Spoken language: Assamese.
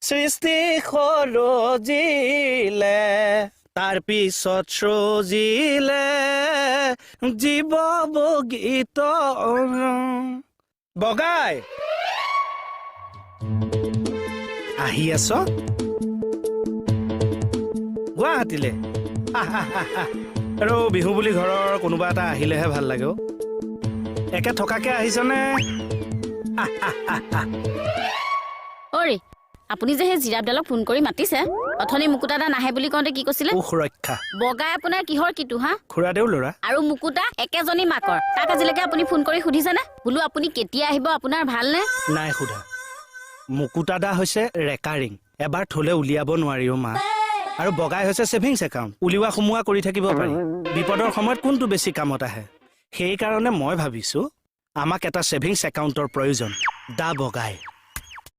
সৃষ্টি সৰজিলে তাৰ পিছত সজিলে জীৱ বগীত বগাই আহি আছ গুৱাহাটীলে আৰু বিহু বুলি ঘৰৰ কোনোবা এটা আহিলেহে ভাল লাগে একে থকাকে আহিছনে অৰে আপুনি যে সেই জিৰাবডালক ফোন কৰি মাতিছে অথনি মুকুতা দা নাহে বুলি কওঁতে কি কৈছিলে সুৰক্ষা বগাই আপোনাৰ কিহৰ কিটো হা খুৰাদেউ ল'ৰা আৰু মুকুতা একেজনী মাকৰ তাক আজিলৈকে আপুনি ফোন কৰি সুধিছেনে বোলো আপুনি কেতিয়া আহিব আপোনাৰ ভালনে নাই সোধা মুকুতা দা হৈছে ৰেকাৰিং এবাৰ থলে উলিয়াব নোৱাৰিও মা আৰু বগাই হৈছে সেভিংছ একাউণ্ট উলিওৱা সোমোৱা কৰি থাকিব পাৰি বিপদৰ সময়ত কোনটো বেছি কামত আহে সেই কাৰণে মই ভাবিছো আমাক এটা সেভিংছ একাউণ্টৰ প্ৰয়োজন দা বগাই